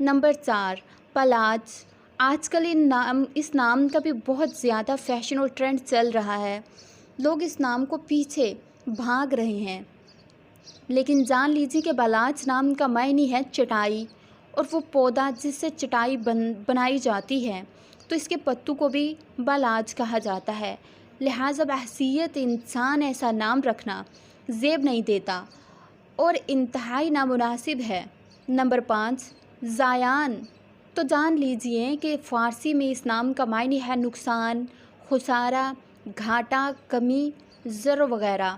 Number 4، پلاج۔ آج کل اس نام کا بھی بہت زیادہ فیشن اور ٹرینڈ چل رہا ہے، لوگ اس نام کو پیچھے بھاگ رہے ہیں، لیکن جان لیجیے کہ پلاج نام کا معنی ہے چٹائی، اور وہ پودا جس سے چٹائی بنائی جاتی ہے، تو اس کے پتوں کو بھی پلاج کہا جاتا ہے۔ لہٰذا بحیثیت انسان ایسا نام رکھنا زیب نہیں دیتا اور انتہائی نامناسب ہے۔ نمبر 5، زایان۔ تو جان لیجئے کہ فارسی میں اس نام کا معنی ہے نقصان، خسارہ، گھاٹا، کمی، ضرر وغیرہ،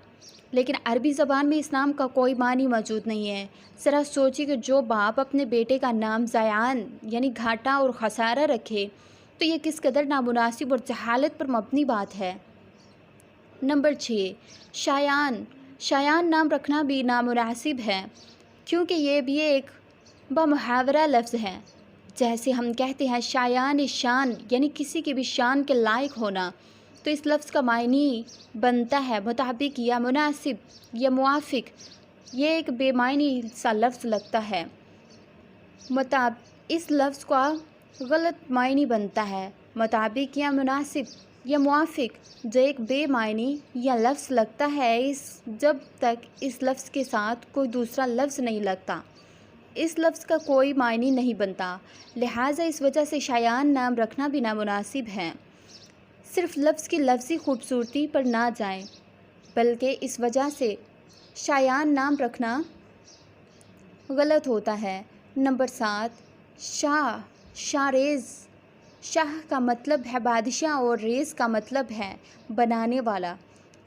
لیکن عربی زبان میں اس نام کا کوئی معنی موجود نہیں ہے۔ ذرا سوچیے کہ جو باپ اپنے بیٹے کا نام زیان یعنی گھاٹا اور خسارہ رکھے تو یہ کس قدر نامناسب اور جہالت پر مبنی بات ہے۔ نمبر 6، شایان۔ شایان نام رکھنا بھی نامناسب ہے کیونکہ یہ بھی ایک بمحاورہ لفظ ہے۔ جیسے ہم کہتے ہیں شایان شان یعنی کسی کی بھی شان کے لائق ہونا، تو اس لفظ کا معنی بنتا ہے مطابق یا مناسب یا موافق۔ یہ ایک بے معنی سا لفظ لگتا ہے۔ اس لفظ کا غلط معنی بنتا ہے مطابق یا مناسب یا موافق، جو ایک بے معنی یا لفظ لگتا ہے جب تک اس لفظ کے ساتھ کوئی دوسرا لفظ نہیں لگتا، اس لفظ کا کوئی معنی نہیں بنتا۔ لہٰذا اس وجہ سے شایان نام رکھنا بھی نامناسب ہے۔ صرف لفظ کی لفظی خوبصورتی پر نہ جائیں، بلکہ اس وجہ سے شایان نام رکھنا غلط ہوتا ہے۔ نمبر 7، شاہ۔ شاریز۔ شاہ کا مطلب ہے بادشاہ اور ریز کا مطلب ہے بنانے والا۔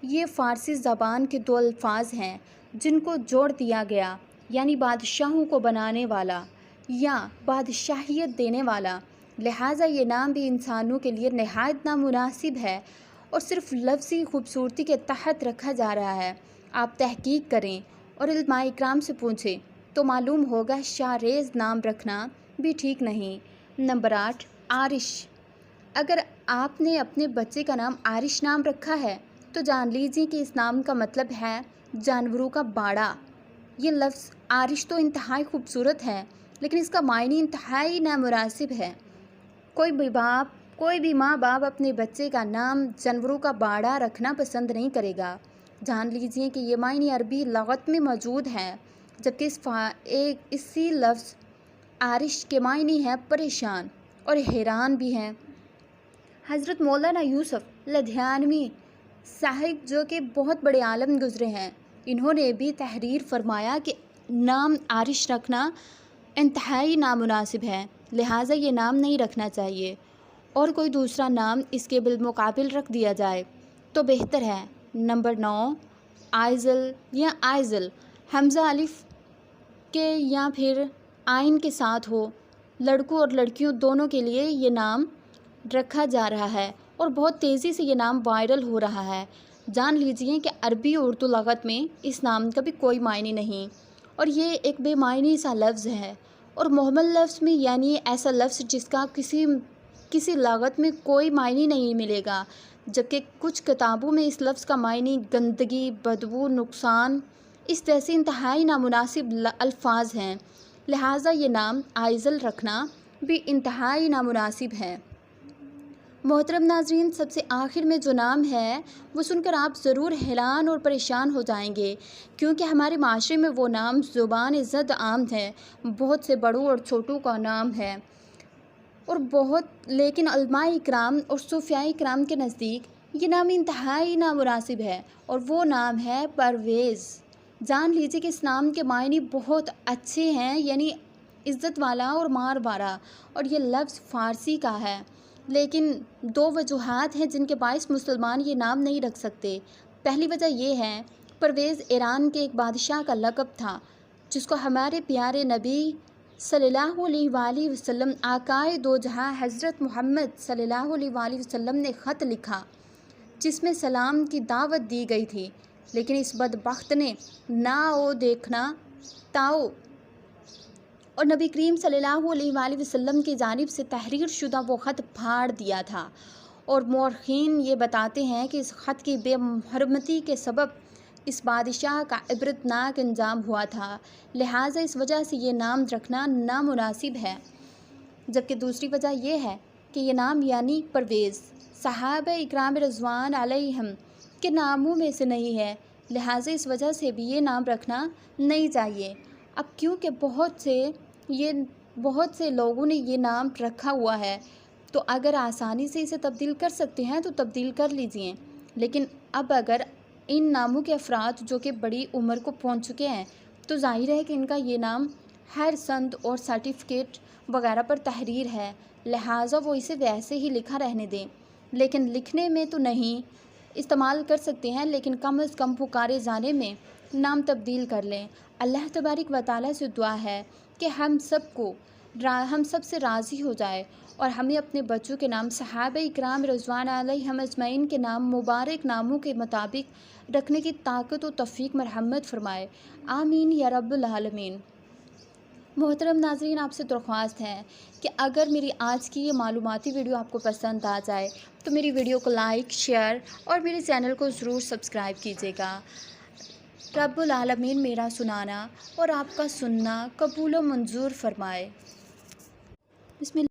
یہ فارسی زبان کے دو الفاظ ہیں جن کو جوڑ دیا گیا، یعنی بادشاہوں کو بنانے والا یا بادشاہیت دینے والا۔ لہٰذا یہ نام بھی انسانوں کے لیے نہایت نامناسب ہے اور صرف لفظی خوبصورتی کے تحت رکھا جا رہا ہے۔ آپ تحقیق کریں اور علماء اکرام سے پوچھیں تو معلوم ہوگا شاریز نام رکھنا بھی ٹھیک نہیں۔ نمبر 8، عارش۔ اگر آپ نے اپنے بچے کا نام عارش نام رکھا ہے تو جان لیجیے کہ اس نام کا مطلب ہے جانوروں کا باڑا۔ یہ لفظ عارش تو انتہائی خوبصورت ہے، لیکن اس کا معنی انتہائی نامناسب ہے۔ کوئی بھی ماں باپ اپنے بچے کا نام جانوروں کا باڑا رکھنا پسند نہیں کرے گا۔ جان لیجیے کہ یہ معنی عربی لغت میں موجود ہے، جبکہ اسی لفظ عارش کے معنی ہے پریشان اور حیران بھی ہے۔ حضرت مولانا یوسف لدھیانوی صاحب جو کہ بہت بڑے عالم گزرے ہیں، انہوں نے بھی تحریر فرمایا کہ نام عارش رکھنا انتہائی نامناسب ہے، لہٰذا یہ نام نہیں رکھنا چاہیے اور کوئی دوسرا نام اس کے بالمقابل رکھ دیا جائے تو بہتر ہے۔ نمبر 9، آئزل یا آئزل۔ حمزہ الف کے یا پھر آئین کے ساتھ ہو، لڑکوں اور لڑکیوں دونوں کے لیے یہ نام رکھا جا رہا ہے اور بہت تیزی سے یہ نام وائرل ہو رہا ہے۔ جان لیجیے کہ عربی اور اردو لغت میں اس نام کا بھی کوئی معنی نہیں اور یہ ایک بے معنی سا لفظ ہے، اور مہمل لفظ میں یعنی ایسا لفظ جس کا کسی لغت میں کوئی معنی نہیں ملے گا، جبکہ کچھ کتابوں میں اس لفظ کا معنی گندگی، بدبو، نقصان، اس جیسے انتہائی نامناسب الفاظ ہیں۔ لہٰذا یہ نام آئزل رکھنا بھی انتہائی نامناسب ہے۔ محترم ناظرین، سب سے آخر میں جو نام ہے وہ سن کر آپ ضرور حیران اور پریشان ہو جائیں گے، کیونکہ ہمارے معاشرے میں وہ نام زبان زد عام ہے، بہت سے بڑوں اور چھوٹوں کا نام ہے اور لیکن علماء اکرام اور صوفیاء اکرام کے نزدیک یہ نام انتہائی نامناسب ہے اور وہ نام ہے پرویز۔ جان لیجیے کہ اس نام کے معنی بہت اچھے ہیں، یعنی عزت والا اور مار والا، اور یہ لفظ فارسی کا ہے، لیکن دو وجوہات ہیں جن کے باعث مسلمان یہ نام نہیں رکھ سکتے۔ پہلی وجہ یہ ہے، پرویز ایران کے ایک بادشاہ کا لقب تھا جس کو ہمارے پیارے نبی صلی اللہ علیہ وآلہ وسلم، آقائے دو جہاں حضرت محمد صلی اللہ علیہ وآلہ وسلم نے خط لکھا جس میں سلام کی دعوت دی گئی تھی، لیکن اس بدبخت نے نہ او دیکھنا تاؤ اور نبی کریم صلی اللہ علیہ وآلہ وسلم کی جانب سے تحریر شدہ وہ خط پھاڑ دیا تھا، اور مورخین یہ بتاتے ہیں کہ اس خط کی بے حرمتی کے سبب اس بادشاہ کا عبرتناک انجام ہوا تھا، لہٰذا اس وجہ سے یہ نام رکھنا نامناسب ہے۔ جبکہ دوسری وجہ یہ ہے کہ یہ نام یعنی پرویز صحابہ اکرام رضوان علیہم کے ناموں میں سے نہیں ہے، لہٰذا اس وجہ سے بھی یہ نام رکھنا نہیں چاہیے۔ اب کیونکہ بہت سے لوگوں نے یہ نام رکھا ہوا ہے، تو اگر آسانی سے اسے تبدیل کر سکتے ہیں تو تبدیل کر لیجئے، لیکن اب اگر ان ناموں کے افراد جو کہ بڑی عمر کو پہنچ چکے ہیں تو ظاہر ہے کہ ان کا یہ نام ہر سند اور سرٹیفکیٹ وغیرہ پر تحریر ہے، لہٰذا وہ اسے ویسے ہی لکھا رہنے دیں، لیکن لکھنے میں تو نہیں استعمال کر سکتے ہیں، لیکن کم از کم پکارے جانے میں نام تبدیل کر لیں۔ اللہ تبارک و تعالیٰ سے دعا ہے کہ ہم سب سے راضی ہو جائے اور ہمیں اپنے بچوں کے نام صحابہ اکرام رضوان علیہم اجمعین کے نام مبارک ناموں کے مطابق رکھنے کی طاقت و توفیق مرحمت فرمائے، آمین یا رب العالمین۔ محترم ناظرین، آپ سے درخواست ہے کہ اگر میری آج کی یہ معلوماتی ویڈیو آپ کو پسند آ جائے تو میری ویڈیو کو لائک، شیئر اور میرے چینل کو ضرور سبسکرائب کیجیے گا۔ رب العالمین میرا سنانا اور آپ کا سننا قبول و منظور فرمائے۔ بسم اللہ۔